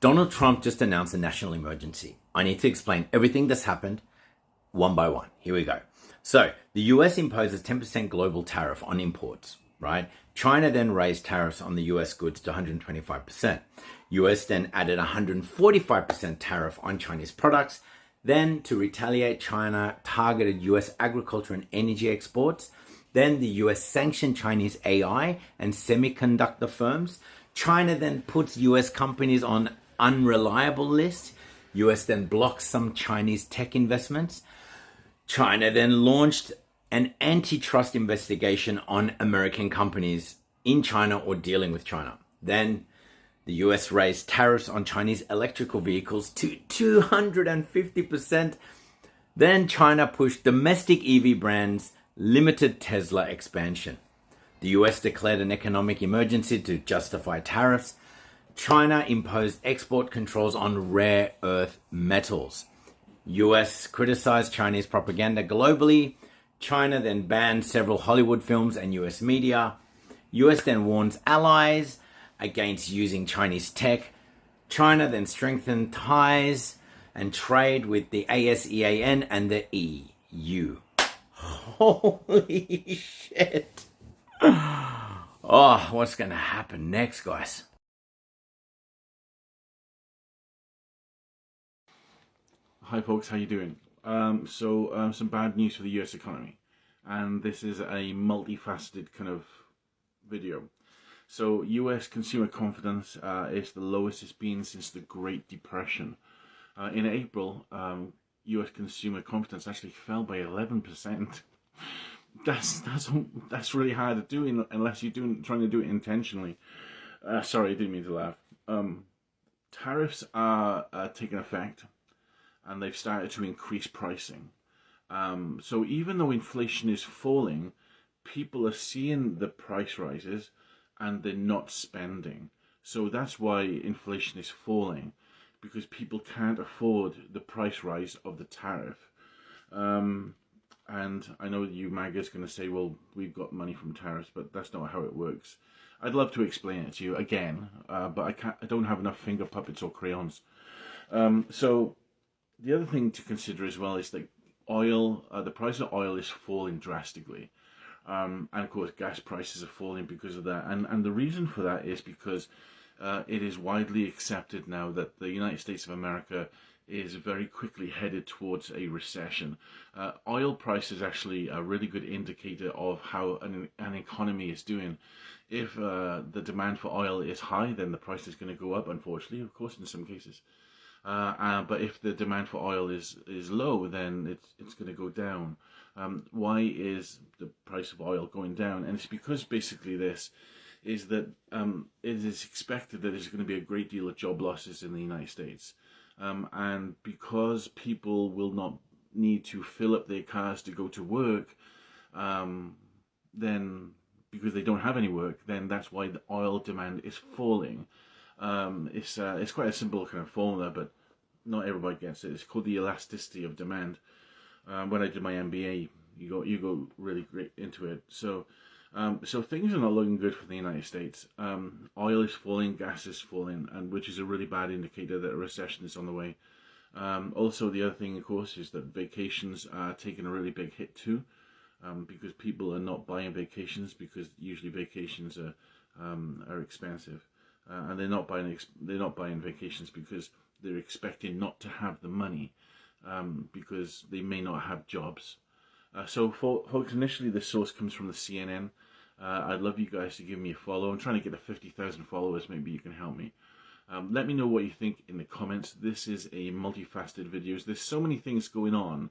Donald Trump just announced a national emergency. I need to explain everything that's happened one by one. Here we go. So the US imposes 10% global tariff on imports, right? China then raised tariffs on the US goods to 125%. US then added 145% tariff on Chinese products. Then to retaliate, China targeted US agriculture and energy exports. Then the US sanctioned Chinese AI and semiconductor firms. China then puts US companies on unreliable lists. US then blocks some Chinese tech investments. China then launched an antitrust investigation on American companies in China or dealing with China. Then the US raised tariffs on Chinese electrical vehicles to 250%. Then China pushed domestic EV brands limited Tesla expansion. The US declared an economic emergency to justify tariffs. China imposed export controls on rare earth metals. US criticized Chinese propaganda globally. China then banned several Hollywood films and US media. US then warns allies against using Chinese tech. China then strengthened ties and trade with the ASEAN and the EU. Holy shit. Oh, what's going to happen next, guys? Hi folks, how you doing? Some bad news for the US economy, and this is a multifaceted kind of video. So US consumer confidence is the lowest it's been since the Great Depression. In April, US consumer confidence actually fell by 11%. That's really hard to do unless you're trying to do it intentionally. Sorry, I didn't mean to laugh. Tariffs are taking effect, and they've started to increase pricing. So even though inflation is falling, people are seeing the price rises and they're not spending. So that's why inflation is falling, because people can't afford the price rise of the tariff. And I know you MAGA is going to say, well, we've got money from tariffs, but that's not how it works. I'd love to explain it to you again, but I don't have enough finger puppets or crayons. So the other thing to consider as well is that oil, the price of oil is falling drastically. And of course, gas prices are falling because of that. And the reason for that is because it is widely accepted now that the United States of America is very quickly headed towards a recession. Oil price is actually a really good indicator of how an economy is doing. If the demand for oil is high, then the price is going to go up, unfortunately, of course, in some cases. But if the demand for oil is low, then it's going to go down. Why is the price of oil going down? And it's because basically this is that it is expected that there's going to be a great deal of job losses in the United States. And because people will not need to fill up their cars to go to work, then because they don't have any work, then that's why the oil demand is falling. It's quite a simple kind of formula, but not everybody gets it. It's called the elasticity of demand. When I did my MBA, you go really great into it. So things are not looking good for the United States. Oil is falling, gas is falling, and which is a really bad indicator that a recession is on the way. Also, the other thing, of course, is that vacations are taking a really big hit too, because people are not buying vacations because usually vacations are expensive, and they're not buying vacations because they're expecting not to have the money, because they may not have jobs. So folks, initially the source comes from the CNN. I'd love you guys to give me a follow. I'm trying to get to 50,000 followers. Maybe you can help me. Let me know what you think in the comments. This is a multifaceted video. There's so many things going on.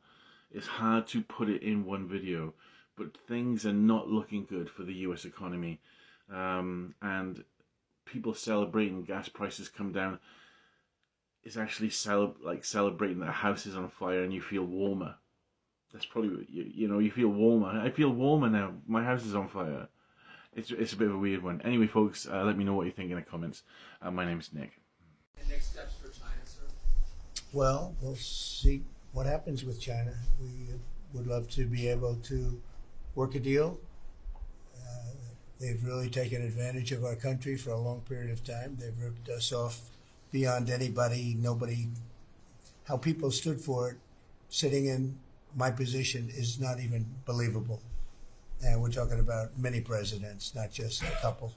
It's hard to put it in one video, but things are not looking good for the US economy. And people celebrating gas prices come down is actually like celebrating that a house is on fire and you feel warmer. That's probably, you feel warmer. I feel warmer now. My house is on fire. It's a bit of a weird one. Anyway, folks, let me know what you think in the comments. My name is Nick. And next steps for China, sir? Well, we'll see what happens with China. We would love to be able to work a deal. They've really taken advantage of our country for a long period of time. They've ripped us off beyond anybody, nobody, how people stood for it, sitting in my position is not even believable. And we're talking about many presidents, not just a couple.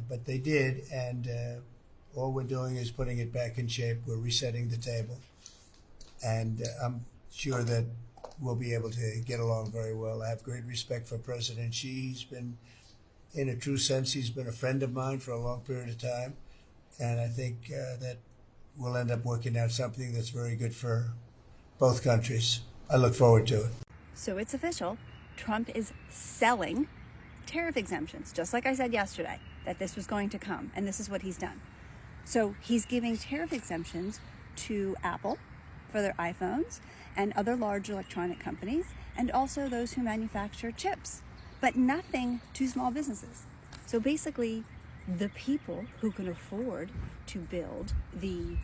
But they did, and all we're doing is putting it back in shape. We're resetting the table. And I'm sure that we'll be able to get along very well. I have great respect for President Xi. He's been, in a true sense, he's been a friend of mine for a long period of time. And I think that we'll end up working out something that's very good for both countries. I look forward to it. So it's official. Trump is selling tariff exemptions, just like I said yesterday, that this was going to come, and this is what he's done. So he's giving tariff exemptions to Apple for their iPhones and other large electronic companies, and also those who manufacture chips, but nothing to small businesses. So basically, the people who can afford to build the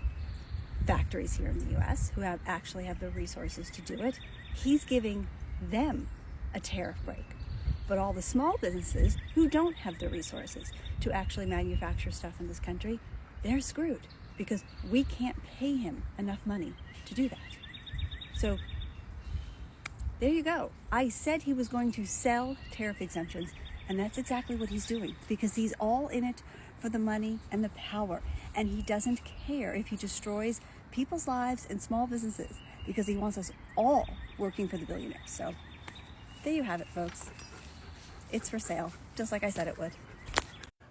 factories here in the U.S., who actually have the resources to do it, he's giving them a tariff break. But all the small businesses who don't have the resources to actually manufacture stuff in this country, they're screwed because we can't pay him enough money to do that. So there you go. I said he was going to sell tariff exemptions, and that's exactly what he's doing, because he's all in it for the money and the power, and he doesn't care if he destroys people's lives and small businesses, because he wants us all working for the billionaires. So there you have it, folks. It's for sale, just like I said it would.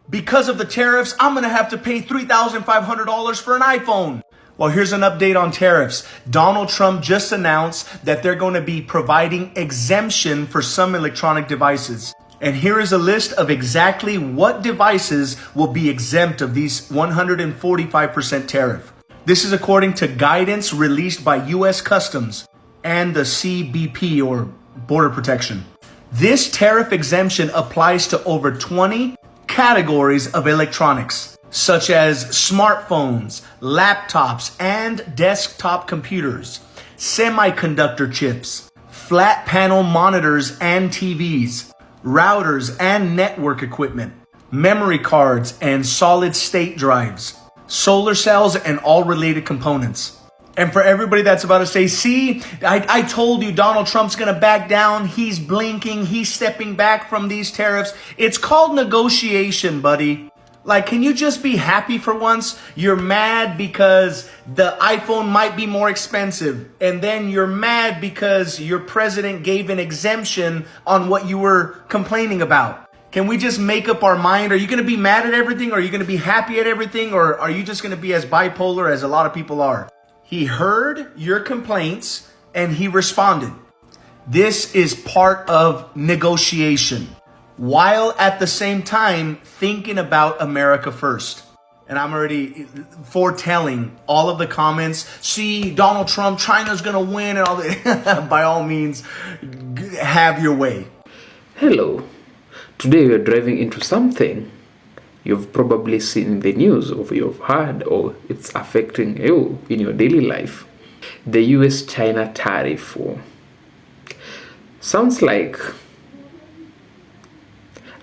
Because of the tariffs, I'm going to have to pay $3,500 for an iPhone. Well, here's an update on tariffs. Donald Trump just announced that they're going to be providing exemption for some electronic devices. And here is a list of exactly what devices will be exempt of these 145% tariff. This is according to guidance released by U.S. Customs and the CBP, or Border Protection. This tariff exemption applies to over 20 categories of electronics, such as smartphones, laptops, and desktop computers, semiconductor chips, flat panel monitors and TVs, routers and network equipment, memory cards and solid state drives, solar cells, and all related components. And for everybody that's about to say, see, I told you Donald Trump's going to back down. He's blinking. He's stepping back from these tariffs. It's called negotiation, buddy. Like, can you just be happy for once? You're mad because the iPhone might be more expensive. And then you're mad because your president gave an exemption on what you were complaining about. Can we just make up our mind? Are you going to be mad at everything? Or are you going to be happy at everything? Or are you just going to be as bipolar as a lot of people are? He heard your complaints and he responded. This is part of negotiation, while at the same time thinking about America first. And I'm already foretelling all of the comments. See, Donald Trump, China's gonna win and all that. By all means, have your way. Hello. Today we are driving into something you've probably seen in the news, or you've heard, or it's affecting you in your daily life. The U.S China tariff war. Sounds like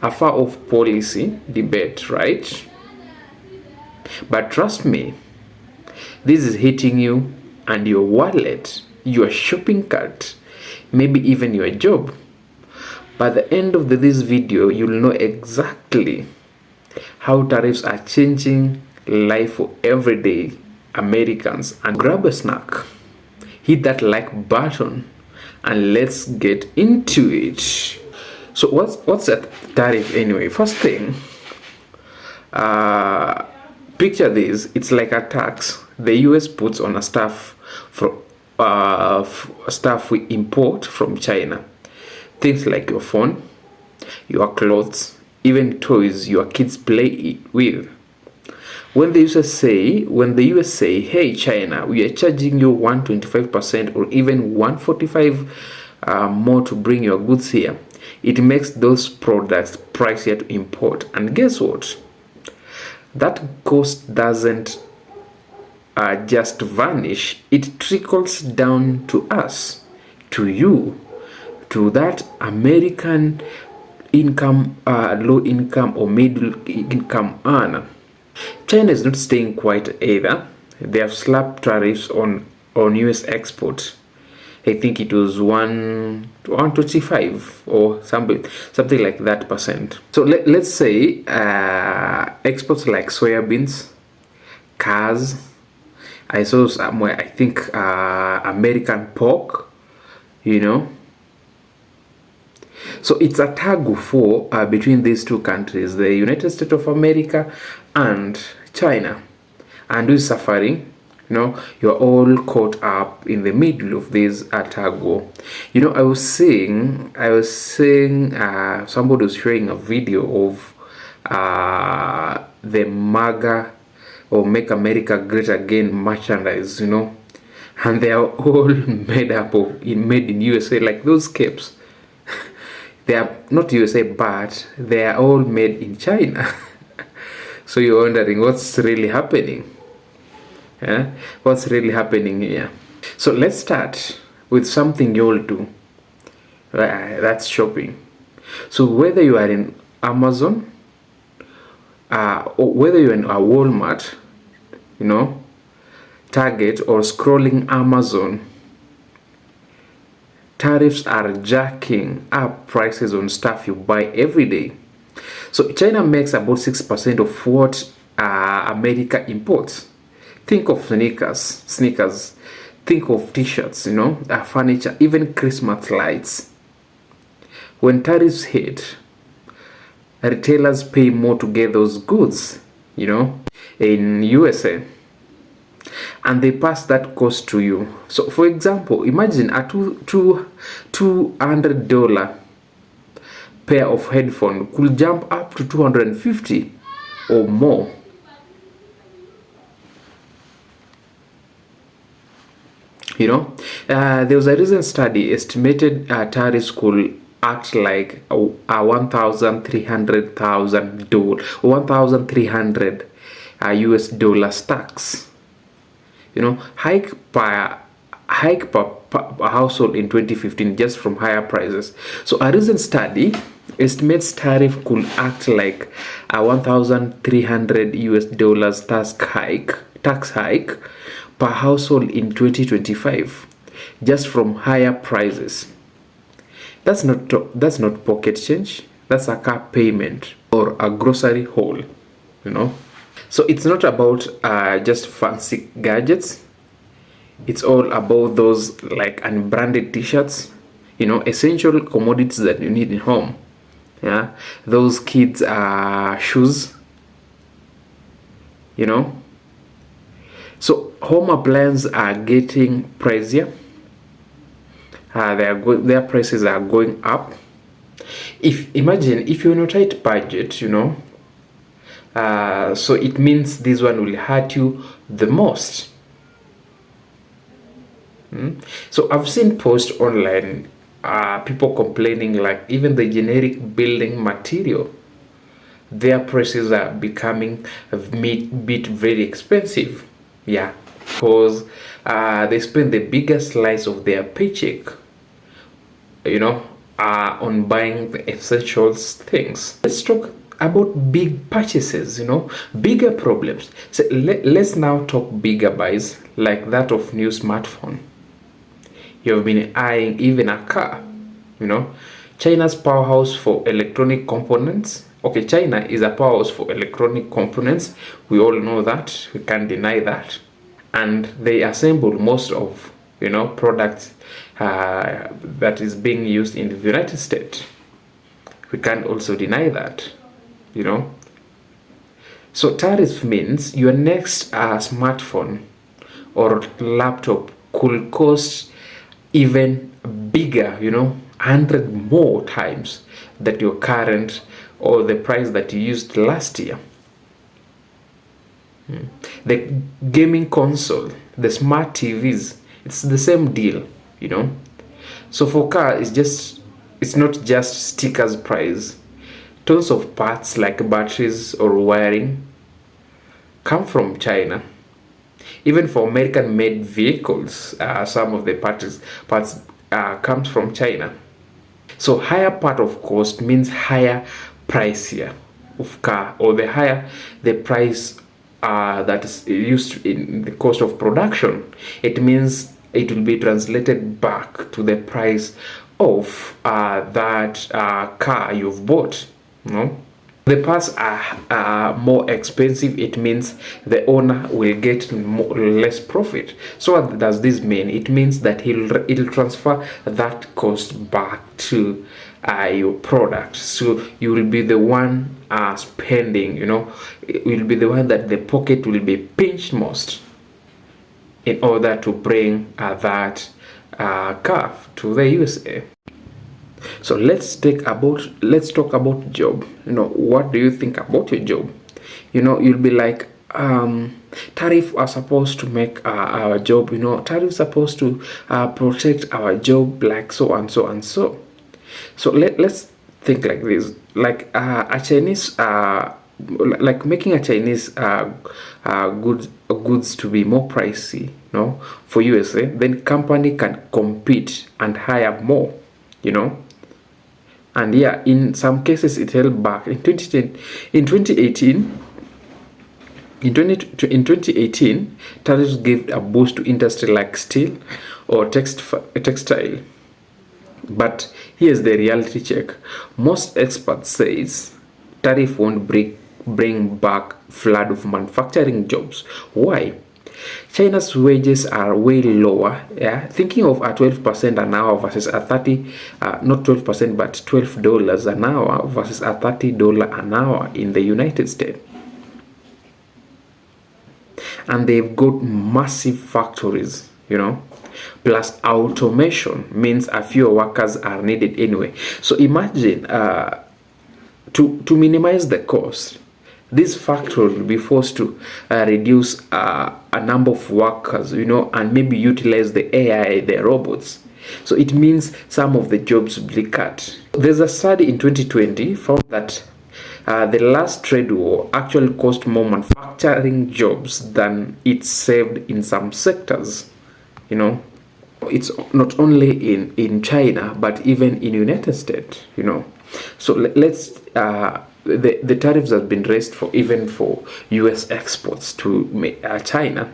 a far-off policy debate, right? But trust me, this is hitting you and your wallet, your shopping cart, maybe even your job. By the end of this video, you'll know exactly how tariffs are changing life for everyday Americans. And grab a snack, hit that like button, and let's get into it. So what's that tariff anyway? First thing, picture this. It's like a tax the US puts on a stuff for stuff we import from China. Things like your phone, your clothes, even toys your kids play with. When the US say, hey China, we are charging you 125% or even 145 more to bring your goods here, it makes those products pricier to import. And guess what? That cost doesn't just vanish. It trickles down to us, to you, to that American income, low income or middle income earner. China is not staying quiet either. They have slapped tariffs on US exports. I think it was 125 or something like that percent. So let's say exports like soybeans, cars. I saw somewhere, I think American pork, you know. So it's a tug of war between these two countries, the United States of America and China. And who's suffering? You know, you're all caught up in the middle of this tug of war. You know, I was seeing somebody was showing a video of the MAGA or Make America Great Again merchandise, you know, and they are all made in USA, like those capes. They are not USA, but they are all made in China. So you're wondering what's really happening. Yeah? What's really happening here? So let's start with something you all do. That's shopping. So whether you are in Amazon, or whether you're in a Walmart, you know, Target, or scrolling Amazon, tariffs are jacking up prices on stuff you buy every day. So China makes about 6% of what America imports. Think of sneakers. Think of t-shirts, you know, furniture, even Christmas lights. When tariffs hit, retailers pay more to get those goods, you know, in USA. And they pass that cost to you. So for example, imagine a $200 pair of headphones could jump up to $250 or more. You know, there was a recent study estimated tariffs could act like a $1,300 US dollars tax. You know, hike per household in 2015 just from higher prices. So a recent study estimates tariff could act like a $1,300 US dollars tax hike per household in 2025 just from higher prices. That's not pocket change. That's a car payment or a grocery haul, you know. So it's not about just fancy gadgets. It's all about those like unbranded t-shirts, you know, essential commodities that you need in home. Yeah, those kids shoes, you know. So home appliances are getting pricier. Their prices are going up. Imagine if you're in a tight budget, you know. So it means this one will hurt you the most. So I've seen posts online, people complaining like even the generic building material, their prices are becoming a bit very expensive. Yeah, because they spend the biggest slice of their paycheck, you know, on buying the essentials things. Let's talk about big purchases, you know, bigger problems. So let's now talk bigger buys like that of new smartphone. You've been eyeing even a car, you know. China's powerhouse for electronic components. Okay, China is a powerhouse for electronic components. We all know that. We can't deny that. And they assemble most of, you know, products that is being used in the United States. We can't also deny that, you know. So tariff means your next smartphone or laptop could cost even bigger, you know, 100 more times that your current or the price that you used last year. The gaming console, the smart TVs, it's the same deal, you know. So for car, it's not just stickers price. Tons of parts like batteries or wiring come from China. Even for American-made vehicles, some of the parts comes from China. So higher part of cost means higher price here of car, or the higher the price that is used in the cost of production, it means it will be translated back to the price of that car you've bought. No, the parts are more expensive. It means the owner will get less profit. So what does this mean? It means that it'll transfer that cost back to your product. So you will be the one spending. You know, it will be the one that the pocket will be pinched most in order to bring that car to the USA. So let's talk about job. You know, what do you think about your job? You know, you'll be like, tariff are supposed to make our job. You know, tariffs supposed to protect our job, like so and so and so. So let's think like this: like a Chinese, like making a Chinese goods to be more pricey, no, for USA. Then company can compete and hire more, you know. And yeah, in some cases it held back. In 2018, tariffs gave a boost to industry like steel or textile. But here's the reality check. Most experts says tariff won't bring back flood of manufacturing jobs. Why? China's wages are way lower. Yeah, thinking of a 12% an hour versus a not 12%, but $12 an hour versus a $30 an hour in the United States. And they've got massive factories, you know. Plus automation means a few workers are needed anyway. So imagine to minimize the cost, this factory will be forced to reduce a number of workers, you know, and maybe utilize the AI, the robots. So it means some of the jobs will be cut. There's a study in 2020 found that the last trade war actually cost more manufacturing jobs than it saved in some sectors. You know, it's not only in China, but even in United States, you know. So let's the tariffs have been raised for US exports to China.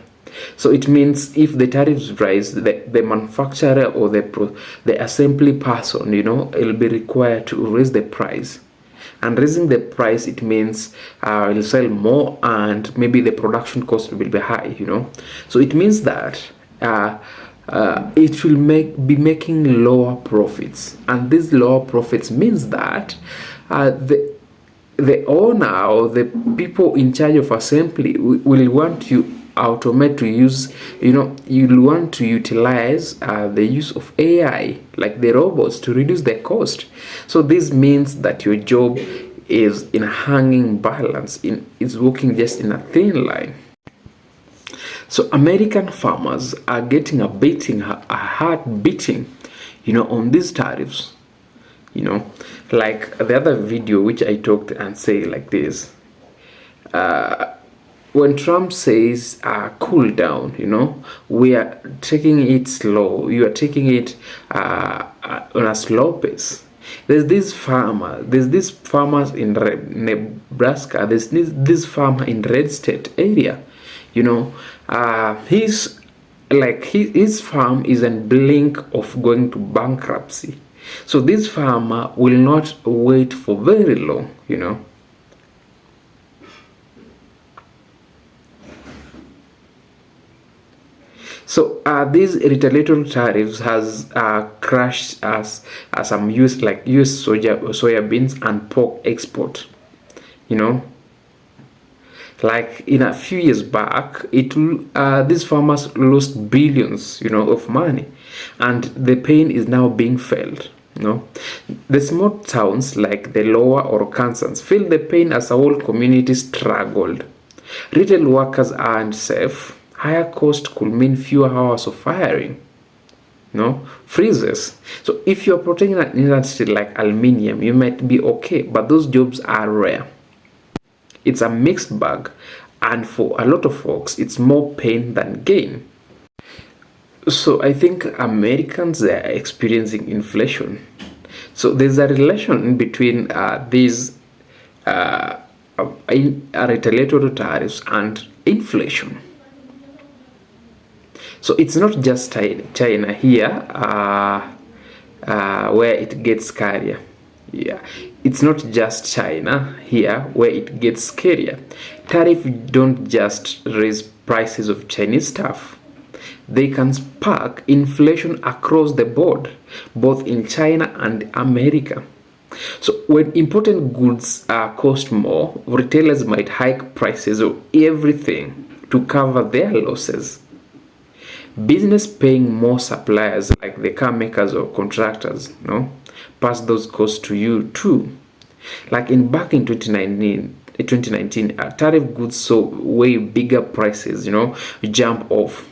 So it means if the tariffs rise, the manufacturer or the assembly person, you know, will be required to raise the price. And raising the price, it means will sell more, and maybe the production cost will be high, you know. So it means that it will be making lower profits, and these lower profits means that the owner or the people in charge of assembly will want to automate, to use, you know, you'll want to utilize the use of AI, like the robots, to reduce the cost. So this means that your job is in a hanging balance, it's working just in a thin line. So American farmers are getting a heart beating, you know, on these tariffs. You know, like the other video which I talked and say like this, when Trump says cool down, you know, we are taking it slow, you are taking it on a slow pace. There's this farmers in Nebraska, there's this farmer in Red State area, you know, his farm is in blink of going to bankruptcy. So this farmer will not wait for very long, you know. So these retaliatory tariffs has crashed some US soybeans and pork export, you know. Like in a few years back, these farmers lost billions, you know, of money, and the pain is now being felt. You know, the small towns like the Lower or Kansas feel the pain as a whole community struggled. Retail workers aren't safe. Higher cost could mean fewer hours of hiring. No, freezes. So if you're protecting an industry like aluminium, you might be okay, but those jobs are rare. It's a mixed bag, and for a lot of folks, it's more pain than gain. So I think Americans are experiencing inflation. So there's a relation between these retaliatory tariffs and inflation. So it's not just China here where it gets scarier. Yeah, it's not just China here where it gets scarier. Tariffs don't just raise prices of Chinese stuff. They can spark inflation across the board, both in China and America. So when imported goods cost more, retailers might hike prices of everything to cover their losses. Business paying more suppliers like the car makers or contractors, pass those costs to you too. Like back in 2019, tariff goods saw way bigger prices, jump off.